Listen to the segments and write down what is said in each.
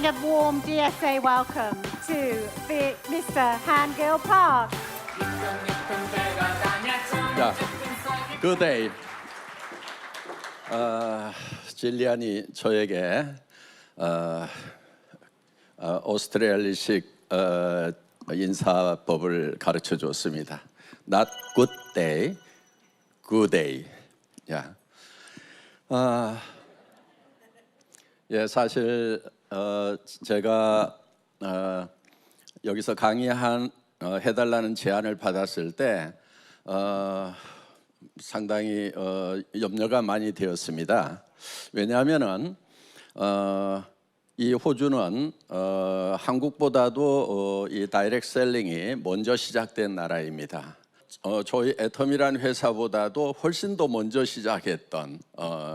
giving a warm DSA welcome to Mr. Hangil Park. 자, good day. 질리안이 저에게 오스트레일리식 인사법을 가르쳐 줬습니다. Not good day, good day. 야, 예, 사실 제가 여기서 해달라는 제안을 받았을 때 상당히 염려가 많이 되었습니다. 왜냐하면은 이 호주는 한국보다도 이 다이렉트 셀링이 먼저 시작된 나라입니다. 저희 애텀이라는 회사보다도 훨씬 더 먼저 시작했던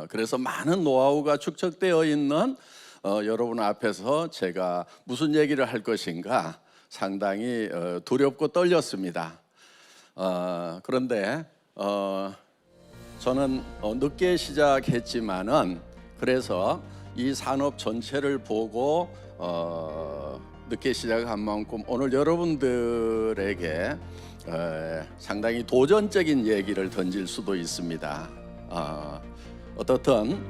그래서 많은 노하우가 축적되어 있는 여러분 앞에서 제가 무슨 얘기를 할 것인가 상당히 두렵고 떨렸습니다. 그런데 저는 늦게 시작했지만은 그래서 이 산업 전체를 보고 늦게 시작한 만큼 오늘 여러분들에게 상당히 도전적인 얘기를 던질 수도 있습니다. 어떻든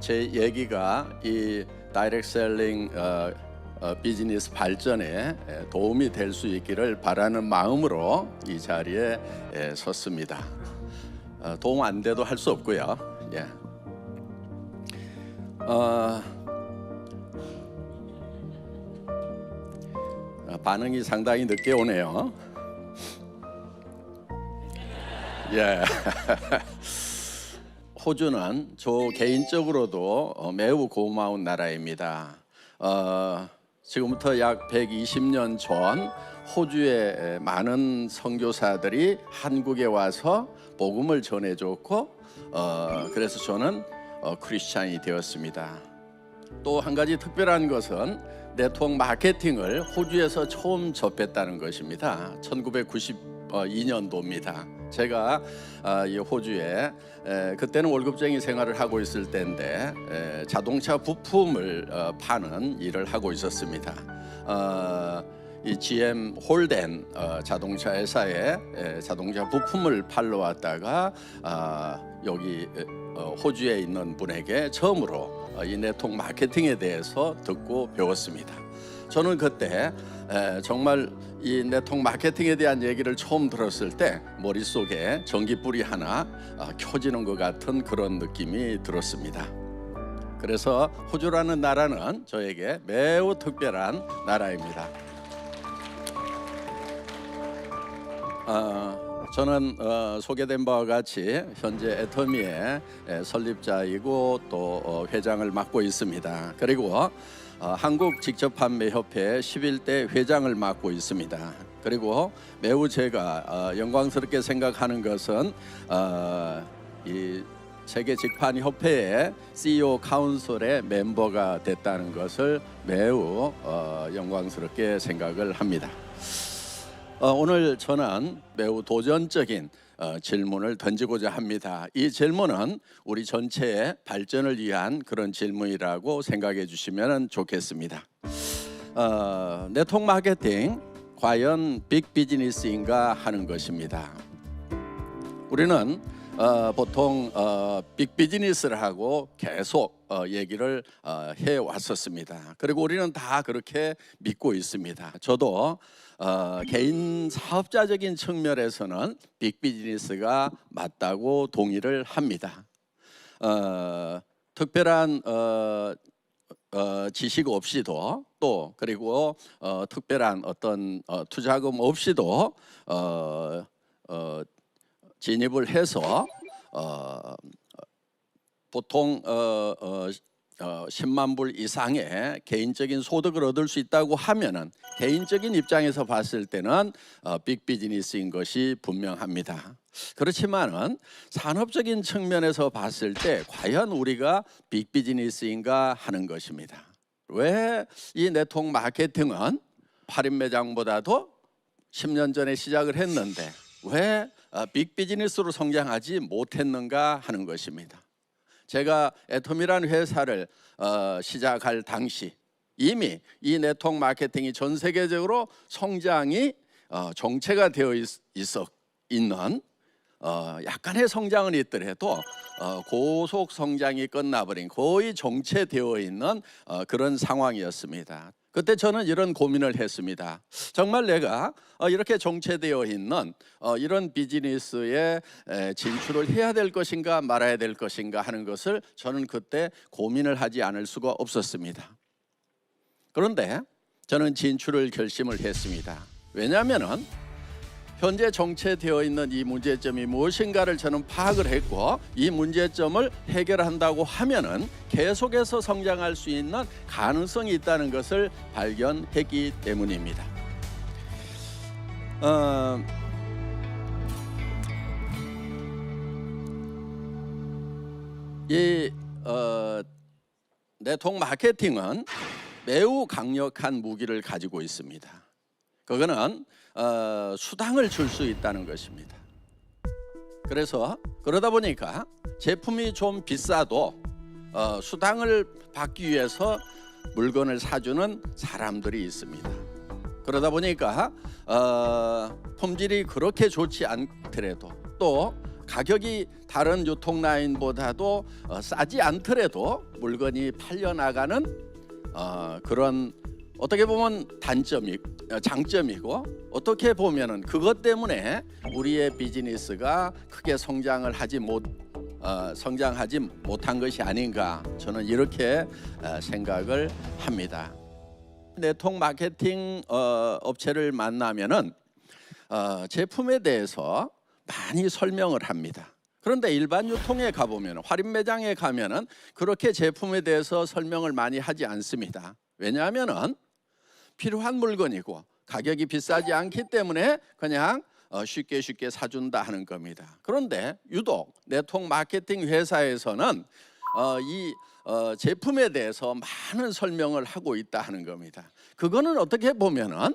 제 얘기가 이 다이렉트 셀링 비즈니스 발전에 도움이 될 수 있기를 바라는 마음으로 이 자리에 섰습니다. 도움 안 돼도 할 수 없고요. 예. 반응이 상당히 늦게 오네요. 예. 호주는 저 개인적으로도 매우 고마운 나라입니다. 지금부터 약 120년 전 호주의 많은 선교사들이 한국에 와서 복음을 전해줬고 그래서 저는 크리스찬이 되었습니다. 또 한 가지 특별한 것은 네트워크 마케팅을 호주에서 처음 접했다는 것입니다. 1992년도입니다. 제가 이 호주에 그때는 월급쟁이 생활을 하고 있을 때인데 자동차 부품을 파는 일을 하고 있었습니다. 이 GM 홀덴 자동차 회사에 자동차 부품을 팔러 왔다가 여기 호주에 있는 분에게 처음으로 이 네트워크 마케팅에 대해서 듣고 배웠습니다. 저는 그때 정말 이 네트워크 마케팅에 대한 얘기를 처음 들었을 때 머릿속에 전기불이 하나 켜지는 것 같은 그런 느낌이 들었습니다. 그래서 호주라는 나라는 저에게 매우 특별한 나라입니다. 저는 소개된 바와 같이 현재 애터미의 설립자이고 또 회장을 맡고 있습니다. 그리고 한국 직접판매협회 11대 회장을 맡고 있습니다. 그리고 매우 제가 영광스럽게 생각하는 것은 이 세계 직판협회의 CEO 카운슬의 멤버가 됐다는 것을 매우 영광스럽게 생각을 합니다. 오늘 저는 매우 도전적인 질문을 던지고자 합니다. 이 질문은 우리 전체의 발전을 위한 그런 질문이라고 생각해 주시면 좋겠습니다. 네트워크 마케팅 과연 빅 비즈니스인가 하는 것입니다. 우리는 보통 빅 비즈니스를 하고 계속 얘기를 해 왔었습니다. 그리고 우리는 다 그렇게 믿고 있습니다. 저도 개인 사업자적인 측면에서는 빅 비즈니스가 맞다고 동의를 합니다. 특별한 지식 없이도 또 그리고 특별한 어떤 투자금 없이도 진입을 해서 보통 10만 불 이상의 개인적인 소득을 얻을 수 있다고 하면은 개인적인 입장에서 봤을 때는 빅 비즈니스인 것이 분명합니다. 그렇지만은 산업적인 측면에서 봤을 때 과연 우리가 빅 비즈니스인가 하는 것입니다. 왜 이 네트워크 마케팅은 할인 매장보다도 10년 전에 시작을 했는데 왜 빅 비즈니스로 성장하지 못했는가 하는 것입니다. 제가 애텀이라는 회사를 시작할 당시 이미 이 네트워크 마케팅이 전 세계적으로 성장이 정체가 되어 있는 약간의 성장은 있더라도 고속 성장이 끝나버린 거의 정체되어 있는 그런 상황이었습니다. 그때 저는 이런 고민을 했습니다. 정말 내가 이렇게 정체되어 있는 이런 비즈니스에 진출을 해야 될 것인가 말아야 될 것인가 하는 것을 저는 그때 고민을 하지 않을 수가 없었습니다. 그런데 저는 진출을 결심을 했습니다. 왜냐하면은 현재 정체되어 있는 이 문제점이 무엇인가를 저는 파악을 했고, 이 문제점을 해결한다고 하면은 계속해서 성장할 수 있는 가능성이 있다는 것을 발견했기 때문입니다. 네트워크 마케팅은 매우 강력한 무기를 가지고 있습니다. 그거는 수당을 줄 수 있다는 것입니다. 그래서 그러다 보니까 제품이 좀 비싸도 수당을 받기 위해서 물건을 사주는 사람들이 있습니다. 그러다 보니까 품질이 그렇게 좋지 않더라도, 또 가격이 다른 유통 라인보다도 싸지 않더라도 물건이 팔려나가는 그런, 어떻게 보면 장점이고, 어떻게 보면은 그것 때문에 우리의 비즈니스가 크게 성장하지 못한 것이 아닌가, 저는 이렇게 생각을 합니다. 네트워크 마케팅 업체를 만나면은 제품에 대해서 많이 설명을 합니다. 그런데 일반 유통에 가보면, 할인 매장에 가면은 그렇게 제품에 대해서 설명을 많이 하지 않습니다. 왜냐하면은 필요한 물건이고 가격이 비싸지 않기 때문에 그냥 쉽게 사준다 하는 겁니다. 그런데 유독 네트워크 마케팅 회사에서는 이 제품에 대해서 많은 설명을 하고 있다 하는 겁니다. 그거는 어떻게 보면은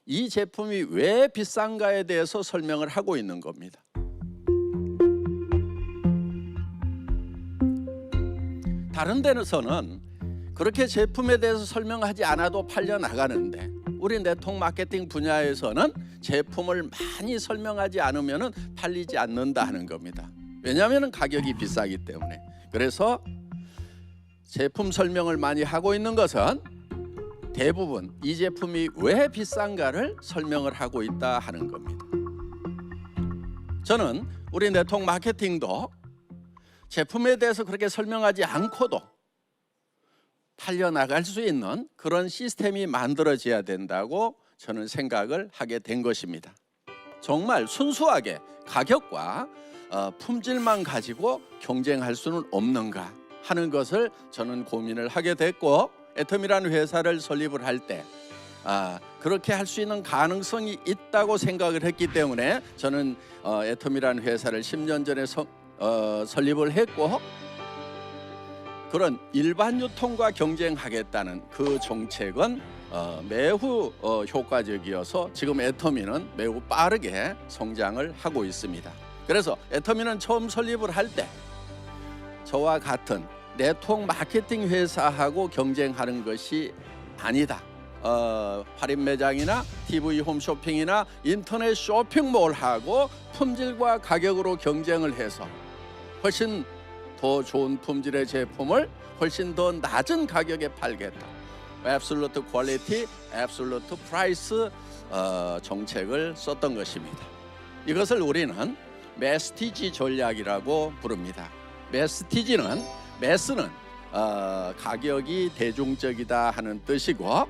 이 제품이 왜 비싼가에 대해서 설명을 하고 있는 겁니다. 다른 데서는 그렇게 제품에 대해서 설명하지 않아도 팔려 나가는데, 우리 네트워크 마케팅 분야에서는 제품을 많이 설명하지 않으면 팔리지 않는다 하는 겁니다. 왜냐하면 가격이 비싸기 때문에. 그래서 제품 설명을 많이 하고 있는 것은 대부분 이 제품이 왜 비싼가를 설명을 하고 있다 하는 겁니다. 저는 우리 네트워크 마케팅도 제품에 대해서 그렇게 설명하지 않고도 팔려나갈 수 있는 그런 시스템이 만들어져야 된다고 저는 생각을 하게 된 것입니다. 정말 순수하게 가격과 품질만 가지고 경쟁할 수는 없는가 하는 것을 저는 고민을 하게 됐고, 애텀이라는 회사를 설립을 할 때 그렇게 할 수 있는 가능성이 있다고 생각을 했기 때문에 저는 애텀이라는 회사를 10년 전에 설립을 했고, 그런 일반 유통과 경쟁하겠다는 그 정책은 매우 효과적이어서 지금 애터미는 매우 빠르게 성장을 하고 있습니다. 그래서 애터미는 처음 설립을 할 때 저와 같은 네트워크 마케팅 회사하고 경쟁하는 것이 아니다. 할인 매장이나 TV 홈쇼핑이나 인터넷 쇼핑몰하고 품질과 가격으로 경쟁을 해서 훨씬 더 좋은 품질의 제품을 훨씬 더 낮은 가격에 팔겠다. Absolute Quality, Absolute Price 정책을 썼던 것입니다. 이것을 우리는 메시티지 전략이라고 부릅니다. 메시티지는, 매스는 가격이 대중적이다 하는 뜻이고,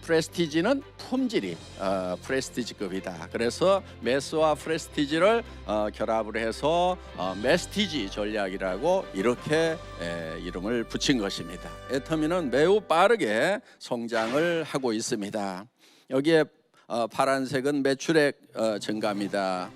프레스티지는 품질이 프레스티지급이다. 그래서 매스와 프레스티지를 결합을 해서 메시티지 전략이라고 이렇게 이름을 붙인 것입니다. 애터미는 매우 빠르게 성장을 하고 있습니다. 여기에 파란색은 매출액 증가입니다.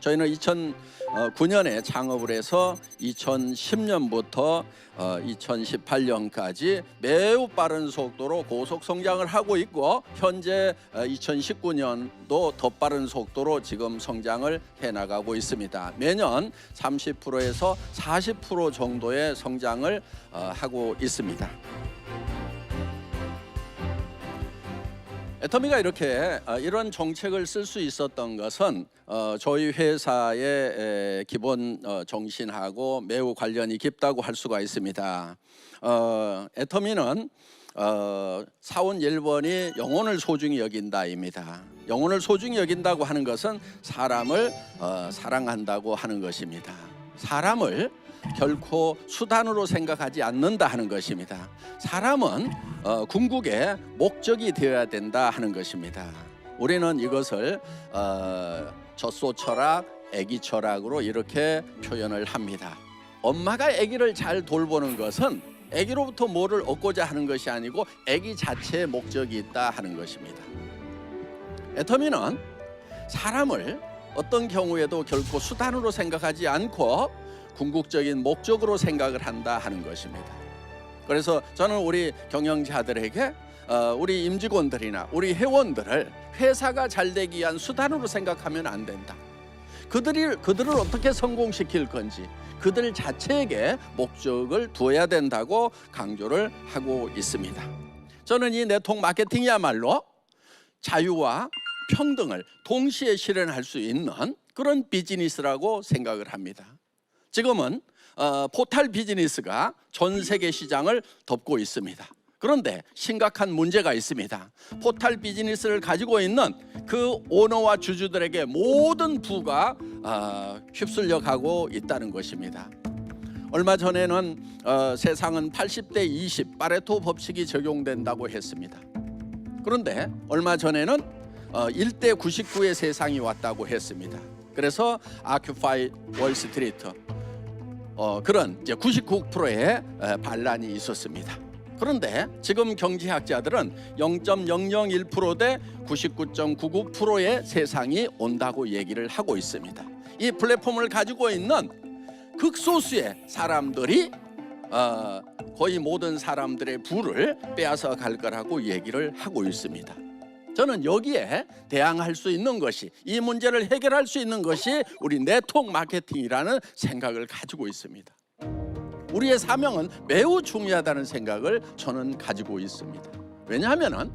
저희는 2009년에 창업을 해서 2010년부터 2018년까지 매우 빠른 속도로 고속 성장을 하고 있고, 현재 2019년도 더 빠른 속도로 지금 성장을 해나가고 있습니다. 매년 30%에서 40% 정도의 성장을 하고 있습니다. 애터미가 이렇게 이런 정책을 쓸 수 있었던 것은 저희 회사의 기본 정신하고 매우 관련이 깊다고 할 수가 있습니다. 애터미는 사원 1번이 영혼을 소중히 여긴다입니다. 영혼을 소중히 여긴다고 하는 것은 사람을 사랑한다고 하는 것입니다. 사람을 결코 수단으로 생각하지 않는다 하는 것입니다. 사람은 궁극의 목적이 되어야 된다 하는 것입니다. 우리는 이것을 젖소 철학, 아기 철학으로 이렇게 표현을 합니다. 엄마가 아기를 잘 돌보는 것은 아기로부터 뭐를 얻고자 하는 것이 아니고 아기 자체의 목적이 있다 하는 것입니다. 애터미는 사람을 어떤 경우에도 결코 수단으로 생각하지 않고 궁극적인 목적으로 생각을 한다 하는 것입니다. 그래서 저는 우리 경영자들에게 우리 임직원들이나 우리 회원들을 회사가 잘 되기 위한 수단으로 생각하면 안 된다. 그들을 어떻게 성공시킬 건지 그들 자체에게 목적을 두어야 된다고 강조를 하고 있습니다. 저는 이 네트워크 마케팅이야말로 자유와 평등을 동시에 실현할 수 있는 그런 비즈니스라고 생각을 합니다. 지금은 포탈 비즈니스가 전 세계 시장을 덮고 있습니다. 그런데 심각한 문제가 있습니다. 포탈 비즈니스를 가지고 있는 그 오너와 주주들에게 모든 부가 휩쓸려 가고 있다는 것입니다. 얼마 전에는 세상은 80대 20 파레토 법칙이 적용된다고 했습니다. 그런데 얼마 전에는 1대 99의 세상이 왔다고 했습니다. 그래서 아큐파이 월스트리트 그런 이제 99%의 반란이 있었습니다. 그런데 지금 경제학자들은 0.001% 대 99.99%의 세상이 온다고 얘기를 하고 있습니다. 이 플랫폼을 가지고 있는 극소수의 사람들이 거의 모든 사람들의 부를 빼앗아 갈 거라고 얘기를 하고 있습니다. 저는 여기에 대항할 수 있는 것이, 이 문제를 해결할 수 있는 것이 우리 네트워크 마케팅이라는 생각을 가지고 있습니다. 우리의 사명은 매우 중요하다는 생각을 저는 가지고 있습니다. 왜냐하면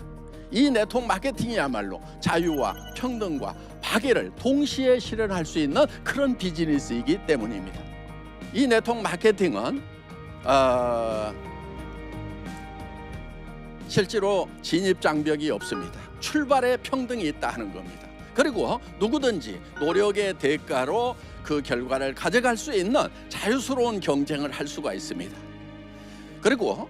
이 네트워크 마케팅이야말로 자유와 평등과 박애를 동시에 실현할 수 있는 그런 비즈니스이기 때문입니다. 이 네트워크 마케팅은 실제로 진입 장벽이 없습니다. 출발에 평등이 있다 하는 겁니다. 그리고 누구든지 노력의 대가로 그 결과를 가져갈 수 있는 자유스러운 경쟁을 할 수가 있습니다. 그리고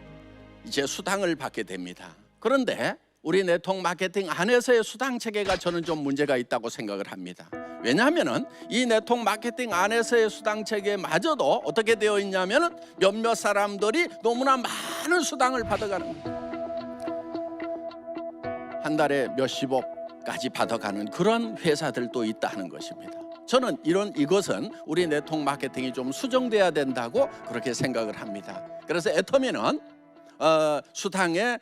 이제 수당을 받게 됩니다. 그런데 우리 네트워크 마케팅 안에서의 수당 체계가 저는 좀 문제가 있다고 생각을 합니다. 왜냐하면 이 네트워크 마케팅 안에서의 수당 체계마저도 어떻게 되어 있냐면 몇몇 사람들이 너무나 많은 수당을 받아가는 거예요. 한 달에 몇십억까지 받아가는 그런 회사들도 있다는 것입니다. 저는 이것은 우리 네트워크 마케팅이 좀 수정돼야 된다고 그렇게 생각을 합니다. 그래서 애터미는 수당에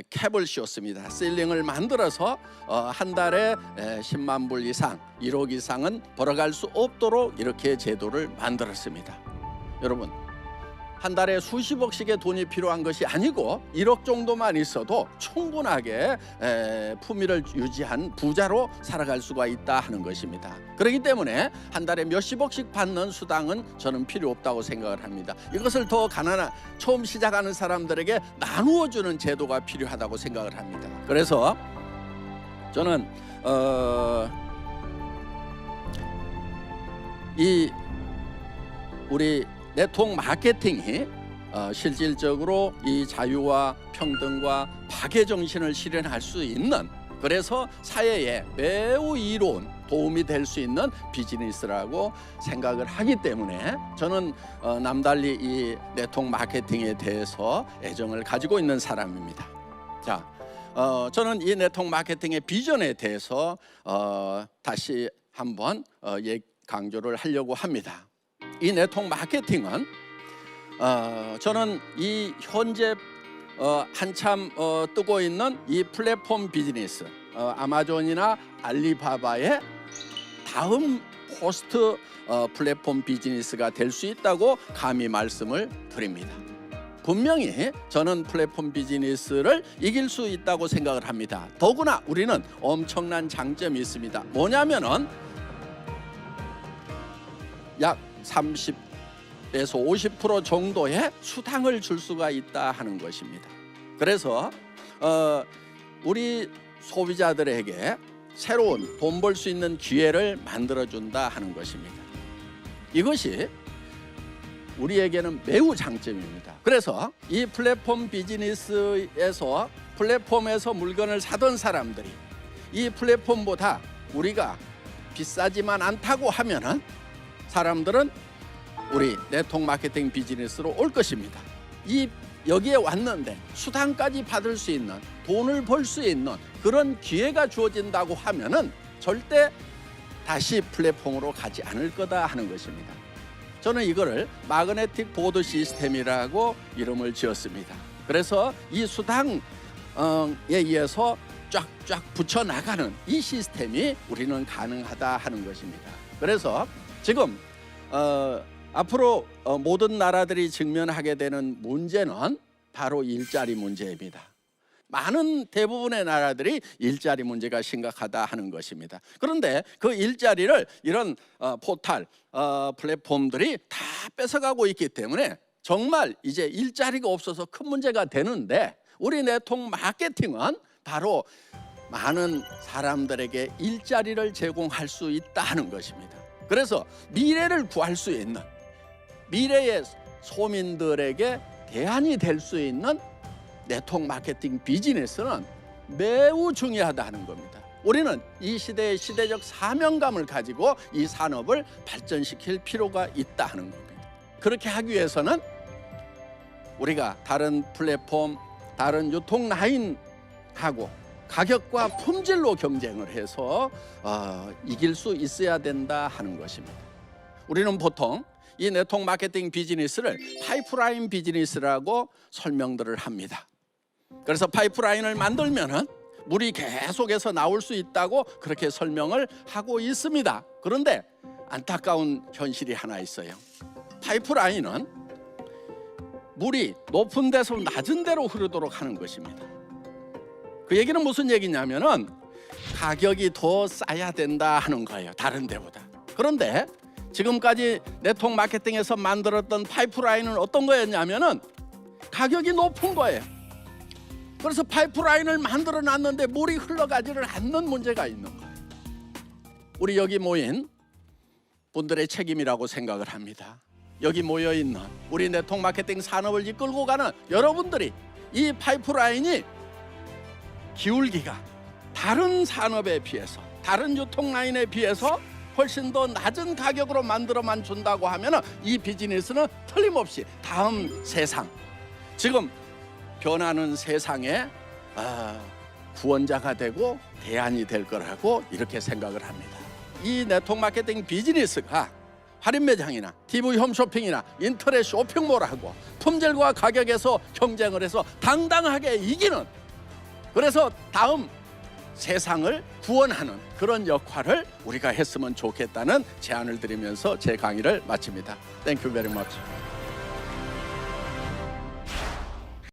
캡을 씌웠습니다. 실링을 만들어서 한 달에 10만 불 이상, 1억 이상은 벌어갈 수 없도록 이렇게 제도를 만들었습니다. 여러분, 한 달에 수십억씩의 돈이 필요한 것이 아니고 1억 정도만 있어도 충분하게 품위를 유지한 부자로 살아갈 수가 있다 하는 것입니다. 그렇기 때문에 한 달에 몇십억씩 받는 수당은 저는 필요 없다고 생각을 합니다. 이것을 더 가난한 처음 시작하는 사람들에게 나누어 주는 제도가 필요하다고 생각을 합니다. 그래서 저는 우리 네트워크 마케팅이 실질적으로 이 자유와 평등과 박애 정신을 실현할 수 있는, 그래서 사회에 매우 이로운 도움이 될 수 있는 비즈니스라고 생각을 하기 때문에 저는 남달리 이 네트워크 마케팅에 대해서 애정을 가지고 있는 사람입니다. 자, 저는 이 네트워크 마케팅의 비전에 대해서 다시 한번 강조를 하려고 합니다. 이 네트워크 마케팅은 저는 이 현재 한참 뜨고 있는 이 플랫폼 비즈니스, 아마존이나 알리바바의 다음 포스트 플랫폼 비즈니스가 될 수 있다고 감히 말씀을 드립니다. 분명히 저는 플랫폼 비즈니스를 이길 수 있다고 생각을 합니다. 더구나 우리는 엄청난 장점이 있습니다. 뭐냐면은 약 30에서 50% 정도의 수당을 줄 수가 있다 하는 것입니다. 그래서 우리 소비자들에게 새로운 돈 벌 수 있는 기회를 만들어준다 하는 것입니다. 이것이 우리에게는 매우 장점입니다. 그래서 이 플랫폼 비즈니스에서 플랫폼에서 물건을 사던 사람들이 이 플랫폼보다 우리가 비싸지만 않다고 하면은 사람들은 우리 네트워크 마케팅 비즈니스로 올 것입니다. 여기에 왔는데 수당까지 받을 수 있는, 돈을 벌 수 있는 그런 기회가 주어진다고 하면은 절대 다시 플랫폼으로 가지 않을 거다 하는 것입니다. 저는 이거를 마그네틱 보드 시스템이라고 이름을 지었습니다. 그래서 이 수당에 의해서 쫙쫙 붙여나가는 이 시스템이 우리는 가능하다 하는 것입니다. 그래서 지금 앞으로 모든 나라들이 직면하게 되는 문제는 바로 일자리 문제입니다. 많은 대부분의 나라들이 일자리 문제가 심각하다 하는 것입니다. 그런데 그 일자리를 이런 포털 플랫폼들이 다 뺏어가고 있기 때문에 정말 이제 일자리가 없어서 큰 문제가 되는데 우리 네트워크 마케팅은 바로 많은 사람들에게 일자리를 제공할 수 있다 하는 것입니다. 그래서 미래를 구할 수 있는, 미래의 소민들에게 대안이 될 수 있는 네트워크 마케팅 비즈니스는 매우 중요하다 하는 겁니다. 우리는 이 시대의 시대적 사명감을 가지고 이 산업을 발전시킬 필요가 있다 하는 겁니다. 그렇게 하기 위해서는 우리가 다른 플랫폼, 다른 유통 라인하고 가격과 품질로 경쟁을 해서 이길 수 있어야 된다 하는 것입니다. 우리는 보통 이 네트워크 마케팅 비즈니스를 파이프라인 비즈니스라고 설명들을 합니다. 그래서 파이프라인을 만들면은 물이 계속해서 나올 수 있다고 그렇게 설명을 하고 있습니다. 그런데 안타까운 현실이 하나 있어요. 파이프라인은 물이 높은 데서 낮은 데로 흐르도록 하는 것입니다. 그 얘기는 무슨 얘기냐면은 가격이 더 싸야 된다 하는 거예요. 다른 데보다. 그런데 지금까지 네트워크 마케팅에서 만들었던 파이프라인은 어떤 거였냐면은 가격이 높은 거예요. 그래서 파이프라인을 만들어 놨는데 물이 흘러가지를 않는 문제가 있는 거예요. 우리 여기 모인 분들의 책임이라고 생각을 합니다. 여기 모여 있는 우리 네트워크 마케팅 산업을 이끌고 가는 여러분들이 이 파이프라인이 기울기가 다른 산업에 비해서, 다른 유통 라인에 비해서 훨씬 더 낮은 가격으로 만들어만 준다고 하면 이 비즈니스는 틀림없이 다음 세상, 지금 변하는 세상에 구원자가 되고 대안이 될 거라고 이렇게 생각을 합니다. 이 네트워크 마케팅 비즈니스가 할인 매장이나 TV 홈쇼핑이나 인터넷 쇼핑몰하고 품질과 가격에서 경쟁을 해서 당당하게 이기는, 그래서 다음 세상을 구원하는 그런 역할을 우리가 했으면 좋겠다는 제안을 드리면서 제 강의를 마칩니다. Thank you very much.